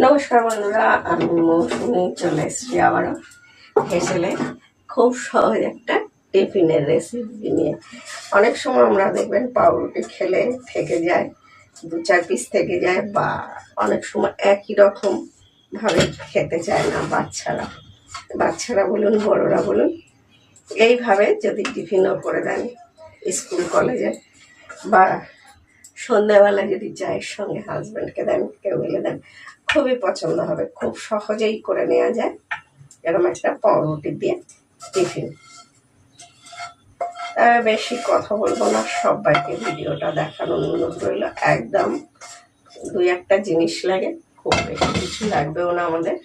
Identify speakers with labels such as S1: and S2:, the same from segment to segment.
S1: নমস্কার বন্ধুরা, আমি মৌসুমি চলে এসেছি আবারও হেসেলে খুব সহজ একটা টিফিনের রেসিপি নিয়ে। অনেক সময় আমরা দেখবেন পাউরুটি খেলে থেকে যায়, 2-4 পিস থেকে যায়, বা অনেক সময় একই রকম ভাবে খেতে চায় না বাচ্চারা বলুন বড়রা বলুন। এইভাবে যদি টিফিনও করে দেন স্কুল কলেজে, বা সন্ধ্যাবেলা যদি চায়ের সঙ্গে হাজব্যান্ডকে দেন, কেউ বলে দেন, খুবই পছন্দ হবে। খুব সহজেই করে নেওয়া যায় এরকম একটা পাউরুটি দিয়ে টিফিন। বেশি কথা বলবো না, সবাইকে ভিডিওটা দেখানোর অনুরোধ রইল। একদম 2-1টা জিনিস লাগে, খুব বেশি কিছু লাগবেও না আমাদের,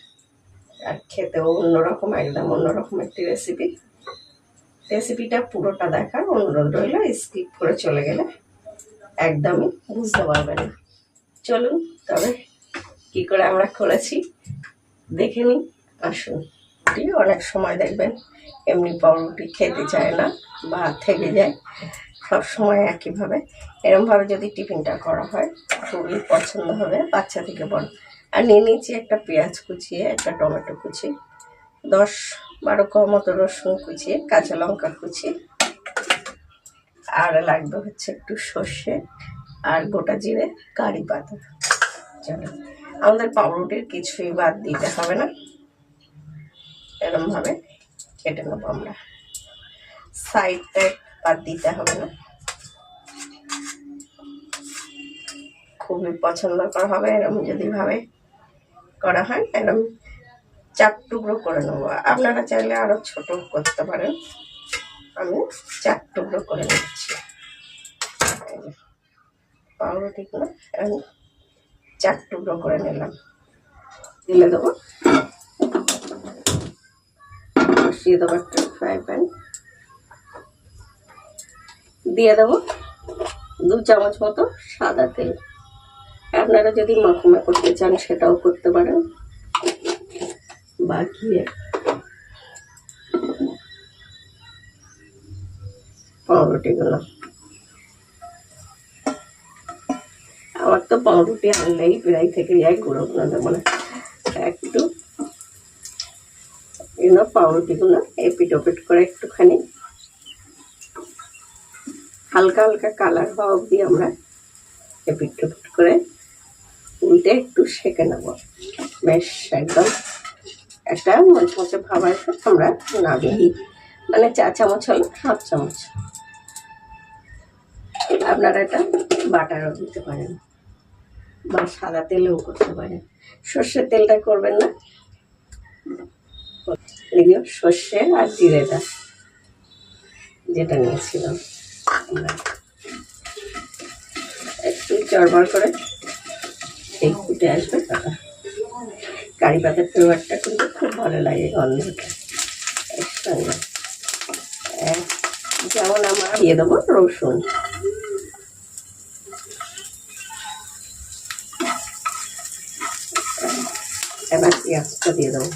S1: আর খেতেও অন্যরকম, একদম অন্যরকম একটি রেসিপিটা পুরোটা দেখার অনুরোধ রইল। স্কিপ করে চলে গেলে একদমই বুঝতে পারবেন না। চলুন তবে কি করে আমরা করেছি দেখে নিই, আসুন। অনেক সময় দেখবেন এমনি পাউরুটি খেতে চায় না বা থেকে যায়, সব সময় একইভাবে এরমভাবে যদি টিফিনটা করা হয় খুবই পছন্দ হবে বাচ্চা থেকে বড়। আর নিয়ে নিয়েছি একটা পেঁয়াজ কুচিয়ে, একটা টমেটো কুচি, 10-12 কোয়া মতো রসুন কুচিয়ে, কাঁচা লঙ্কা কুচি, আর লাগবে হচ্ছে একটু সর্ষে আর গোটা জিরে, কারি পাতা। চলো, আমাদের পাউরুটির কিছুই বাদ দিতে হবে না, এরকম ভাবে কেটে নেবো আমরা। সাইডটা বাদ দিতে হবে না, খুবই পছন্দ করা হবে এরকম যদি ভাবে করা হয়। এরকম 4 টুকরো করে নেবো, আপনারা চাইলে আরো ছোট করতে পারেন। আমি 4 টুকরো করে নিচ্ছি পাউরুটিগুলো, আমি 4 টুকরো করে নিলাম। দিলে দেবো, বসিয়ে দেবো একটা ফ্রাই প্যান, দিয়ে দেবো 2 চামচ মতো সাদা তেল। আপনারা যদি মাখমা করতে চান সেটাও করতে পারেন, বা ঘিয়ে। পাউরুটিগুলো, আমার তো পাউরুটি আনলেই প্রায় থেকে যায়, গুঁড়োগুলো দেবো না, একটু পাউরুটিগুলো এপিট ওপিট করে একটুখানি হালকা হালকা কালার হওয়া অবধি আমরা এপিট ওপিট করে উল্টে একটু সেঁকে নেব। বেশ একদম একটা মচমচে ভাব আসবে, আমরা নামিয়ে মানে 4 চামচ হলো 7 চামচ। আপনারা এটা বাটারও দিতে পারেন বা সাদা তেলেও করতে পারেন, সর্ষের তেলটা করবেন না। এদিকে সর্ষে আর জিরেটা যেটা নিয়েছিলাম আমরা একটু চড়বড় করে এই ফুটে আসবে, টাকা কারি পাতার ফ্লেভারটা কিন্তু খুব ভালো লাগে গন্ধটা এর সঙ্গে। যেমন আমরা দিয়ে দেবো রসুন, এবার পেঁয়াজটা দিয়ে দেবো।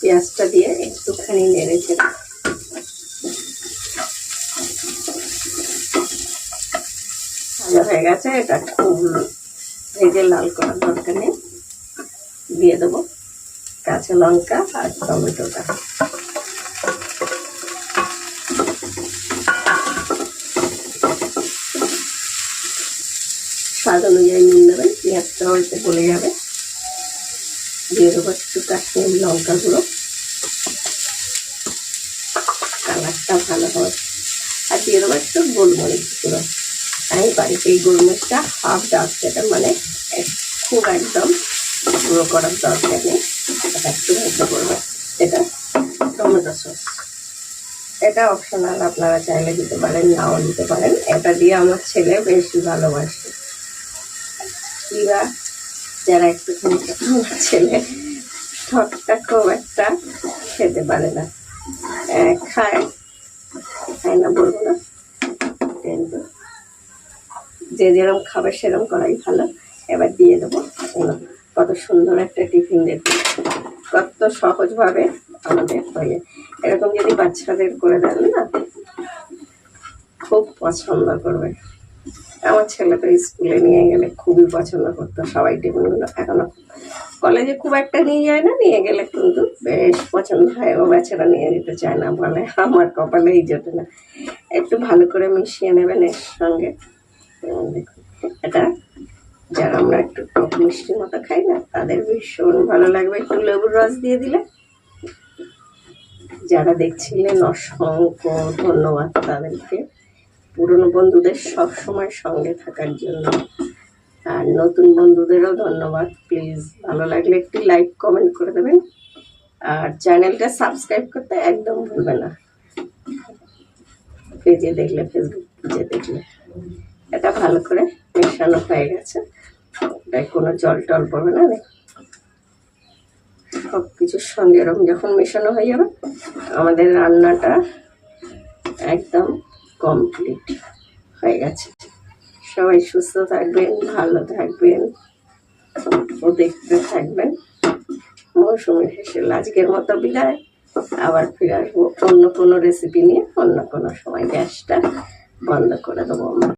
S1: পেঁয়াজটা দিয়ে একটুখানি নেড়েছে ভাজা হয়ে গেছে, এটা খুব ভেজে লাল করার দরকার নেই। দিয়ে দেবো কাঁচা লঙ্কা আর টমেটোটা, স্বাদ অনুযায়ী নুন দেবেন, পেঁয়াজটা অল্প গলে যাবে। দিয়ে দেবো একটু কাশ্মীরি লঙ্কা গুঁড়ো, কালারটা ভালো হয়। আর দিয়ে দেবো একটু গোলমরিচ গুঁড়ো। আমি বাড়িতে এই গোলমরিচটা হাফ ডাস্টটা, মানে খুব একদম গুঁড়ো করার দরকার নেই, এটা একটু ভেজে করবে। এটা টমেটো সস, এটা অপশনাল, আপনারা চাইলে দিতে পারেন, নাও দিতে পারেন। এটা দিয়ে আমার ছেলে বেশি ভালোবাসে, কিবা যারা একটুখানি ছেলে টকটা খুব একটা খেতে পারে না, খায় না বলবো না, কিন্তু যে যেরকম খাবে সেরকম করাই ভালো। এবার দিয়ে দেবো, কত সুন্দর একটা টিফিন দেখুন, কত সহজভাবে আমাদের হয়ে। এরকম যদি বাচ্চাদের করে দেন না, খুব পছন্দ করবে। আমার ছেলে তো স্কুলে নিয়ে গেলে খুবই পছন্দ করতো সবাই টিফিনগুলো। এখনো কলেজে খুব একটা নিয়ে যায় না, নিয়ে গেলে কিন্তু বেশ পছন্দ হয়। ও বাচ্চারা নিয়ে যেতে চায় না, বলে আমার কপালেই যেতে না। একটু ভালো করে মিশিয়ে নেবেন এর সঙ্গে। দেখুন এটা যারা আমরা একটু টক মিষ্টির মতো খাই না, তাদের ভীষণ ভালো লাগবে একটু লেবুর রস দিয়ে দিলে। যারা দেখছিলেন অসংখ্য ধন্যবাদ তাদেরকে, পুরনো বন্ধুদের সব সময় সঙ্গে থাকার জন্য। আর নতুন বন্ধুদেরও ধন্যবাদ। প্লিজ ভালো লাগলে একটি লাইক কমেন্ট করে দেবেন, আর চ্যানেলটা সাবস্ক্রাইব করতে একদম ভুলবে না। পেজে দেখলে, ফেসবুক পেজে দেখলে। এটা ভালো করে মেশানো হয়ে গেছে, তাই কোনো জল টল পড়বে না। সব কিছুর সঙ্গে এরকম যখন মেশানো হয়ে যাবে, আমাদের রান্নাটা একদম কমপ্লিট হয়ে গেছে। সবাই সুস্থ থাকবেন, ভালো থাকবেন ও দেখতে থাকবেন মৌসুমী হেসেল। আজকের মতো বিদায়, আবার ফিরে আসবো অন্য কোনো রেসিপি নিয়ে অন্য কোনো সময়। গ্যাসটা বন্ধ করে দেবো আমরা।